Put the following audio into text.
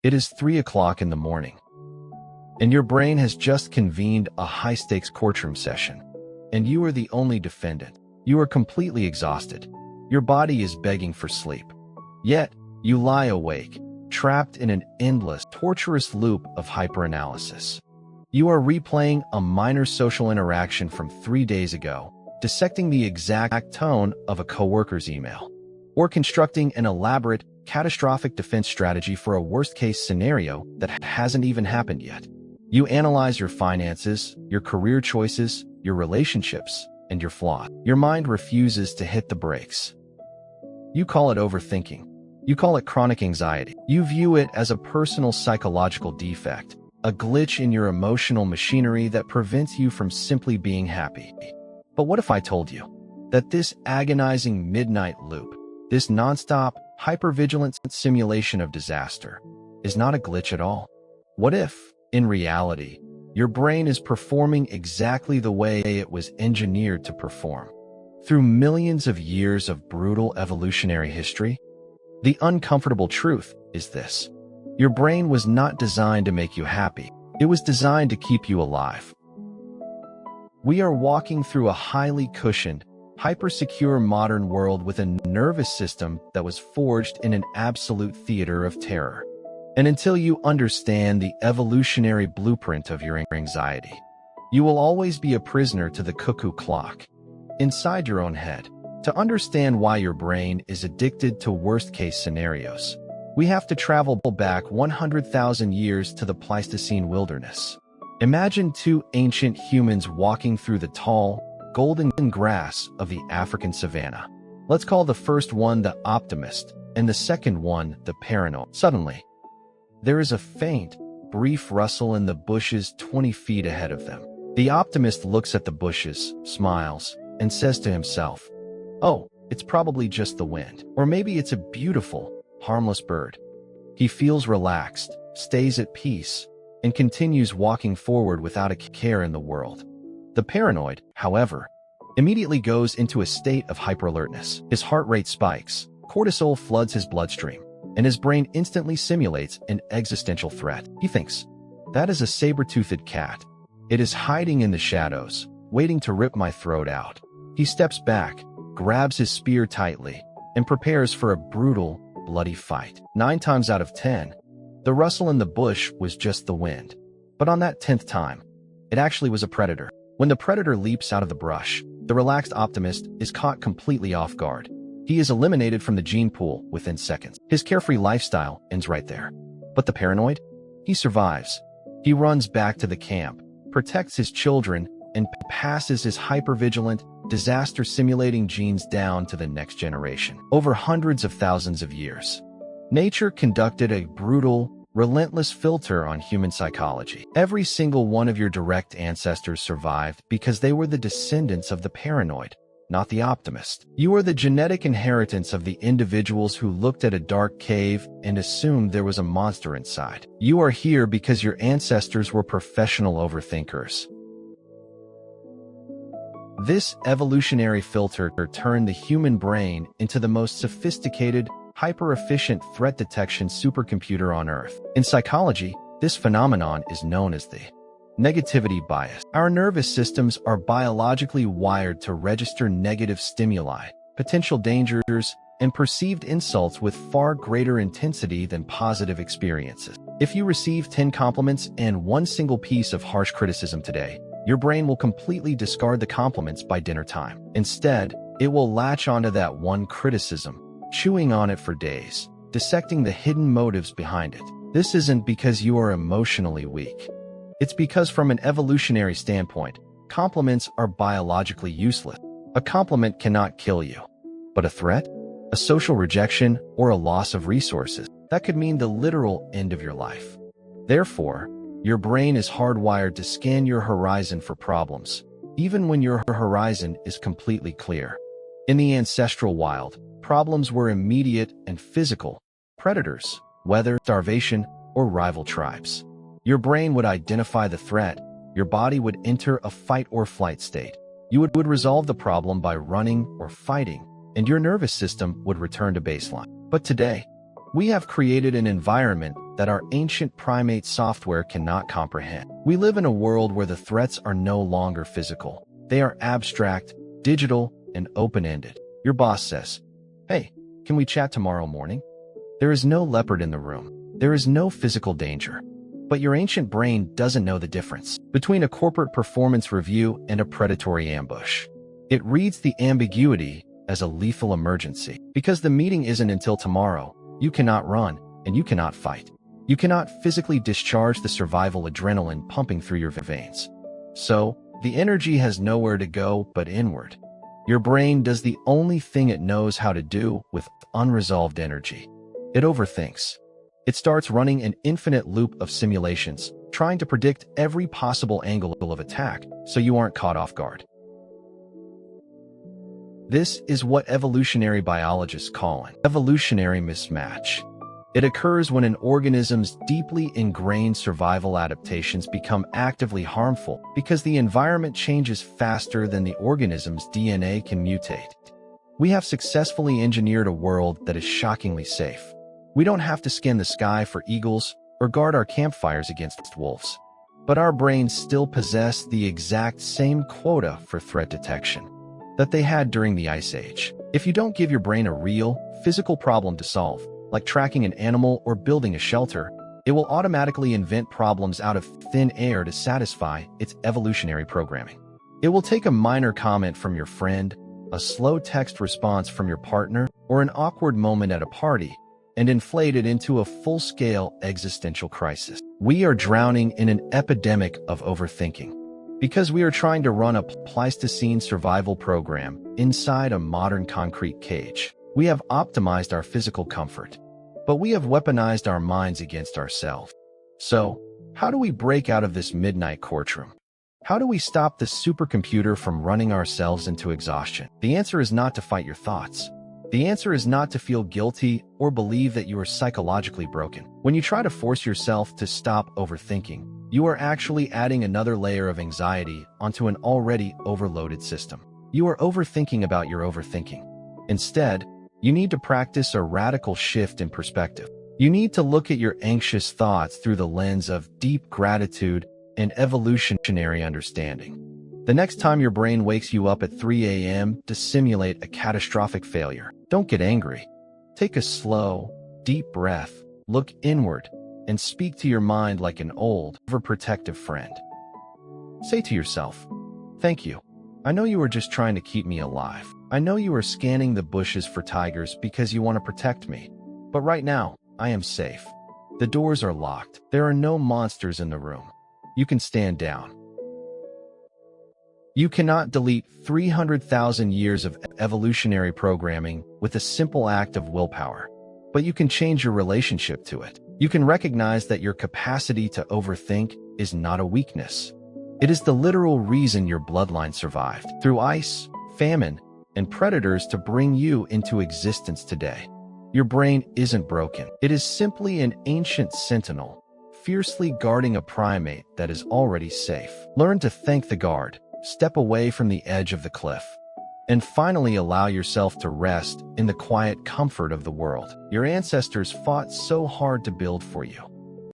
It is 3 o'clock in the morning, and your brain has just convened a high-stakes courtroom session, and you are the only defendant. You are completely exhausted. Your body is begging for sleep. Yet, you lie awake, trapped in an endless, torturous loop of hyperanalysis. You are replaying a minor social interaction from 3 days ago, dissecting the exact tone of a coworker's email, or constructing an elaborate, catastrophic defense strategy for a worst-case scenario that hasn't even happened yet. You analyze your finances, your career choices, your relationships, and your flaw. Your mind refuses to hit the brakes. You call it overthinking. You call it chronic anxiety. You view it as a personal psychological defect, a glitch in your emotional machinery that prevents you from simply being happy. But what if I told you that this agonizing midnight loop, this nonstop, hypervigilant simulation of disaster, is not a glitch at all? What if, in reality, your brain is performing exactly the way it was engineered to perform? Through millions of years of brutal evolutionary history, the uncomfortable truth is this: your brain was not designed to make you happy. It was designed to keep you alive. We are walking through a highly cushioned, hyper-secure modern world with a nervous system that was forged in an absolute theater of terror. And until you understand the evolutionary blueprint of your anxiety, you will always be a prisoner to the cuckoo clock, inside your own head. To understand why your brain is addicted to worst-case scenarios, we have to travel back 100,000 years to the Pleistocene wilderness. Imagine two ancient humans walking through the tall, golden grass of the African savanna. Let's call the first one the optimist and the second one the paranoid. Suddenly, there is a faint, brief rustle in the bushes 20 feet ahead of them. The optimist looks at the bushes, smiles, and says to himself, "Oh, it's probably just the wind. Or maybe it's a beautiful, harmless bird." He feels relaxed, stays at peace, and continues walking forward without a care in the world. The paranoid, however, immediately goes into a state of hyperalertness. His heart rate spikes, cortisol floods his bloodstream, and his brain instantly simulates an existential threat. He thinks, "That is a saber-toothed cat. It is hiding in the shadows, waiting to rip my throat out." He steps back, grabs his spear tightly, and prepares for a brutal, bloody fight. 9 times out of 10, the rustle in the bush was just the wind. But on that 10th time, it actually was a predator. When the predator leaps out of the brush, the relaxed optimist is caught completely off guard. He is eliminated from the gene pool within seconds. His carefree lifestyle ends right there. But the paranoid? He survives. He runs back to the camp, protects his children, and passes his hypervigilant, disaster-simulating genes down to the next generation. Over hundreds of thousands of years, nature conducted a brutal, relentless filter on human psychology. Every single one of your direct ancestors survived because they were the descendants of the paranoid, not the optimist. You are the genetic inheritance of the individuals who looked at a dark cave and assumed there was a monster inside. You are here because your ancestors were professional overthinkers. This evolutionary filter turned the human brain into the most sophisticated, hyper-efficient threat detection supercomputer on Earth. In psychology, this phenomenon is known as the negativity bias. Our nervous systems are biologically wired to register negative stimuli, potential dangers, and perceived insults with far greater intensity than positive experiences. If you receive 10 compliments and one single piece of harsh criticism today, your brain will completely discard the compliments by dinner time. Instead, it will latch onto that one criticism, chewing on it for days, dissecting the hidden motives behind it. This isn't because you are emotionally weak. It's because from an evolutionary standpoint, compliments are biologically useless. A compliment cannot kill you. But a threat, a social rejection, or a loss of resources, that could mean the literal end of your life. Therefore, your brain is hardwired to scan your horizon for problems, even when your horizon is completely clear. In the ancestral wild, problems were immediate and physical: predators, weather, starvation, or rival tribes. Your brain would identify the threat, your body would enter a fight or flight state. You would resolve the problem by running or fighting, and your nervous system would return to baseline. But today, We have created an environment that our ancient primate software cannot comprehend. We live in a world where the threats are no longer physical. They are abstract, digital, and open-ended. Your boss says, "Hey, can we chat tomorrow morning?" There is no leopard in the room. There is no physical danger. But your ancient brain doesn't know the difference between a corporate performance review and a predatory ambush. It reads the ambiguity as a lethal emergency. Because the meeting isn't until tomorrow, you cannot run and you cannot fight. You cannot physically discharge the survival adrenaline pumping through your veins. So, the energy has nowhere to go but inward. Your brain does the only thing it knows how to do with unresolved energy. It overthinks. It starts running an infinite loop of simulations, trying to predict every possible angle of attack so you aren't caught off guard. This is what evolutionary biologists call an evolutionary mismatch. It occurs when an organism's deeply ingrained survival adaptations become actively harmful because the environment changes faster than the organism's DNA can mutate. We have successfully engineered a world that is shockingly safe. We don't have to scan the sky for eagles or guard our campfires against wolves. But our brains still possess the exact same quota for threat detection that they had during the Ice Age. If you don't give your brain a real, physical problem to solve, like tracking an animal or building a shelter, it will automatically invent problems out of thin air to satisfy its evolutionary programming. It will take a minor comment from your friend, a slow text response from your partner, or an awkward moment at a party, and inflate it into a full-scale existential crisis. We are drowning in an epidemic of overthinking because we are trying to run a Pleistocene survival program inside a modern concrete cage. We have optimized our physical comfort, but we have weaponized our minds against ourselves. So, how do we break out of this midnight courtroom? How do we stop the supercomputer from running ourselves into exhaustion? The answer is not to fight your thoughts. The answer is not to feel guilty or believe that you are psychologically broken. When you try to force yourself to stop overthinking, you are actually adding another layer of anxiety onto an already overloaded system. You are overthinking about your overthinking. Instead, you need to practice a radical shift in perspective. You need to look at your anxious thoughts through the lens of deep gratitude and evolutionary understanding. The next time your brain wakes you up at 3 a.m. to simulate a catastrophic failure, don't get angry. Take a slow, deep breath, look inward, and speak to your mind like an old, overprotective friend. Say to yourself, "Thank you. I know you were just trying to keep me alive. I know you are scanning the bushes for tigers because you want to protect me. But right now, I am safe. The doors are locked. There are no monsters in the room. You can stand down." You cannot delete 300,000 years of evolutionary programming with a simple act of willpower. But you can change your relationship to it. You can recognize that your capacity to overthink is not a weakness. It is the literal reason your bloodline survived through ice, famine, and predators to bring you into existence today. Your brain isn't broken. It is simply an ancient sentinel, fiercely guarding a primate that is already safe. Learn to thank the guard, step away from the edge of the cliff, and finally allow yourself to rest in the quiet comfort of the world your ancestors fought so hard to build for you.